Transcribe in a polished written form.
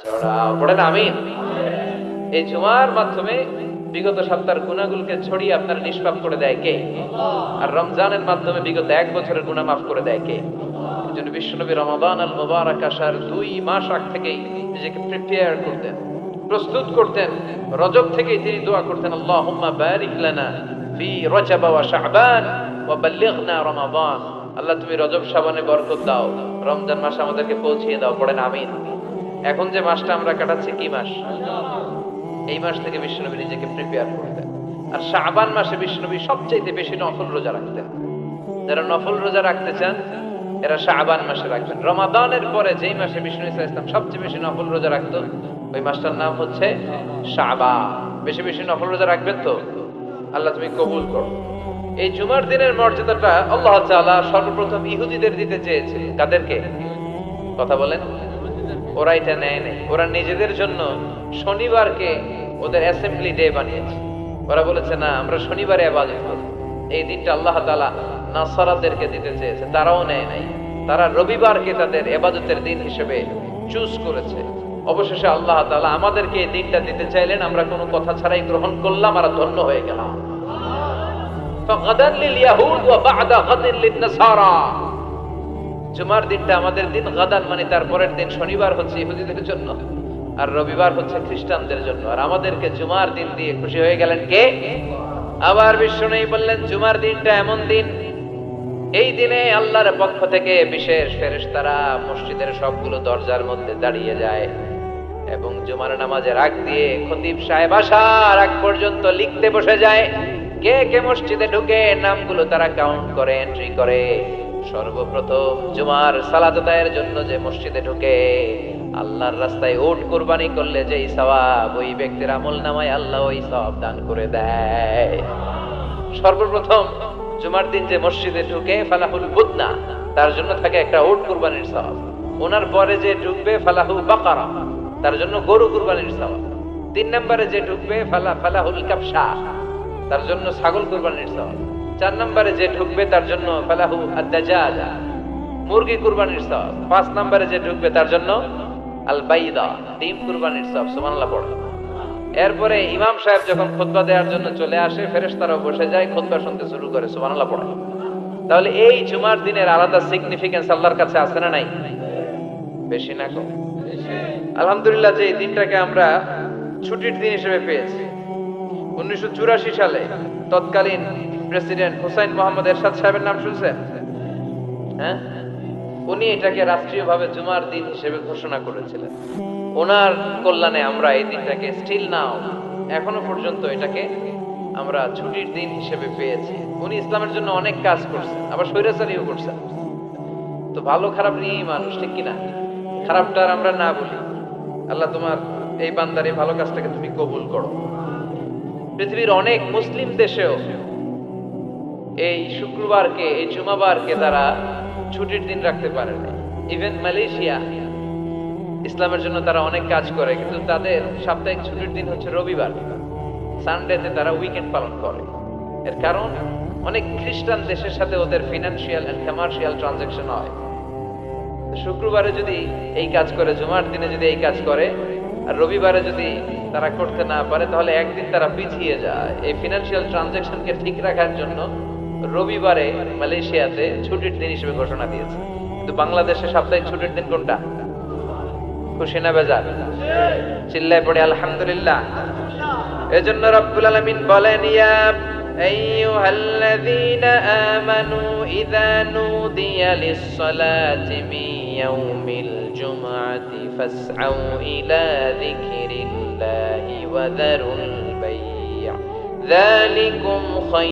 ছড়াও। পড়েন আমিন। এই জুমার মাধ্যমে বিগত সপ্তাহের গুনাহগুলোকে ছড়িয়ে আপনার নিষ্পাপ করে দেয় কে? আর রমজানের মাধ্যমে বিগত 1 বছরের গুনাহ মাফ করে দেয় কে? এজন্য বিশ্বনবী রমাদান আল মুবারাক আসার 2 মাস আগ থেকেই নিজেকে প্রিপেয়ার করতেন, প্রস্তুত করতেন। রজব থেকেই তিনি দোয়া করতেন, আল্লাহুম্মা বারিক লানা ফি রজব ওয়া শাবান ওয়া বাল্লিগনা রমাদান। আল্লাহ তুমি রজব শাবানে বরকত দাও, রমজান মাস আমাদেরকে পৌঁছিয়ে দাও। পড়েন আমিন। এখন যে মাসটা আমরা কাটাচ্ছি কি মাস? এই মাস থেকে বিশ্বনবী নিজেকে প্রিপেয়ার করতেন। আর শাবান মাসে বিশ্বনবী সবচেয়ে বেশি নফল রোজা রাখতেন। যারা নফল রোজা রাখতে চান এরা শাবান মাসে রাখবেন। রমাদানের পরে যেই মাসে বিষ্ণু ইসা ইসলাম সবচেয়ে বেশি নফল রোজা রাখতো ওই মাসটার নাম হচ্ছে শাবান। বেশি বেশি নফল রোজা রাখবেন তো? আল্লাহ তুমি কবুল করো। এই জুমার দিনের মর্যাদাটা আল্লাহ তাআলা সর্বপ্রথম ইহুদিদের দিতে চেয়েছে। কাদেরকে? কথা বলেন। ওরা এটা নেয় নাই। ওরা নিজেদের জন্য শনিবারকে ওদের অ্যাসেম্বলি ডে বানিয়েছে। ওরা বলেছে না, আমরা শনিবারে ইবাদত করব। এই দিনটা আল্লাহ তাআলা নাসারাদেরকে দিতে চেয়েছে, তারাও নেয় নাই। তারা রবিবারকে তাদের ইবাদতের দিন হিসেবে চুজ করেছে। অবশেষে আল্লাহ তাআলা আমাদেরকে এই দিনটা দিতে চাইলেন, আমরা কোনো কথা ছাড়াই গ্রহণ করলাম আর ধন্য হয়ে গেলাম। ফাগাদান লিল ইয়াহুদ ওয়া বা'দা গাদিন লিন নাসারা। জুমার দিনটা আমাদের দিন, গাদান মানে তারপরের দিন। শনিবার হচ্ছে ইহুদিদের জন্য আর রবিবার হচ্ছে খ্রিস্টানদের জন্য। আর আমাদেরকে জুমার দিন দিয়ে খুশি হয়ে গেলেন কে? আবার বিশ্বনবী বললেন জুমার দিনটা এমন দিন, এই দিনে আল্লাহর পক্ষ থেকে বিশেষ ফেরেশতারা মসজিদের সবগুলো দরজার মধ্যে দাঁড়িয়ে যায় এবং জুমার নামাজের আগ দিয়ে খতিব সাহেব আসার আগ পর্যন্ত লিখতে বসে যায় কে কে মসজিদে ঢুকে নামগুলো তারা কাউন্ট করে, এন্ট্রি করে। সর্বপ্রথম জুমার সালাত আদায়ের জন্য যে মসজিদে ঢুকে আল্লাহর রাস্তায় উট কুরবানি করলে যেই সওয়াব, ওই ব্যক্তির আমলনামায় আল্লাহ ওই সওয়াব দান করে দেয়। সর্বপ্রথম জুমার দিন যে মসজিদে ঢুকে ফালাহুল বুদনা, তার জন্য থাকে একটা উট কুরবানির সওয়াব। ওনার পরে যে ঢুকবে ফালাহু বাকারা, তার জন্য গরু কুরবানির সওয়াব। 3 নম্বরে যে ঢুকবে ফালাহুল কাবশা, তার জন্য ছাগল কুরবানির সওয়াব। 4 নম্বরে যে ঢুকবে তার জন্য ফালাহু আদ-দাজাজা, মুরগি কুরবানির সওয়াব। 5 নম্বরে যে ঢুকবে তার জন্য আল বাইদা, ডিম কুরবানির সওয়াব। সুবহানাল্লাহ পড়ো। এরপরে ইমাম সাহেব যখন খুতবা দেওয়ার জন্য চলে আসে, ফেরেশতারাও বসে যায়, খুতবা শুনতে শুরু করে। সুবহানাল্লাহ পড়ো। তাহলে এই জুমার দিনের আলাদা সিগনিফিকেন্স আল্লাহর কাছে আছে না নাই? বেশি না কম? আলহামদুলিল্লাহ যে এই দিনটাকে আমরা ছুটির দিন হিসেবে পেয়েছি। 1984 সালে তৎকালীন প্রেসিডেন্ট হুসাইন মোহাম্মদ এরশাদ সাহেবের নাম শুনছেন? হ্যাঁ, উনি এটাকে রাষ্ট্রীয়ভাবে জুমার দিন হিসেবে ঘোষণা করেছিলেন। ওনার কল্যাণে আমরা এই দিনটাকে স্টিল নাও, এখনো পর্যন্ত এটাকে আমরা ছুটির দিন হিসেবে পেয়েছি। উনি ইসলামের জন্য অনেক কাজ করছেন, আবার স্বৈরাচারীও করছেন। তো ভালো খারাপ নিয়েই মানুষ, ঠিক কিনা? খারাপটা আর আমরা না বলি। আল্লাহ তোমার এই বান্দার এই ভালো কাজটাকে তুমি কবুল করো। পৃথিবীর অনেক মুসলিম দেশেও এই শুক্রবারকে, এই জুমাবারকে তারা ছুটির দিন রাখতে পারে না। ইভেন মালয়েশিয়া, ইসলামের জন্য তারা অনেক কাজ করে, কিন্তু তাদের সাপ্তাহিক ছুটির দিন হচ্ছে রবিবার। সানডেতে তারা উইকেন্ড পালন করে। এর কারণ অনেক খ্রিস্টান দেশের সাথে ওদের ফিনান্সিয়াল এন্ড কমার্শিয়াল ট্রানজাকশন হয়। শুক্রবারে যদি এই কাজ করে, জুমার দিনে যদি এই কাজ করে, আর রবিবারে যদি তারা করতে না পারে, তাহলে একদিন তারা পিছিয়ে যায়। এই ফিনান্সিয়াল ট্রানজাকশনকে ঠিক রাখার জন্য রবিবারে মালয়েশিয়াতে ছুটির দিন হিসেবে ঘোষণা দিয়েছে। কিন্তু বাংলাদেশে সাপ্তাহিক ছুটির দিন কোনটা? খুশি না বেজার? চিল্লায় পড়ে আলহামদুলিল্লাহ। এজন্য রব্বুল আলামিন বলেন, ইয়া আইয়ুহাল্লাযীনা আমানু ইযা নুদিয়া লিস-সালাতি মিন ইয়াউমিল জুমআতি ফাসআউ ইলা যিকরিল্লাহি ওয়া যারুল বাই', যালিকুম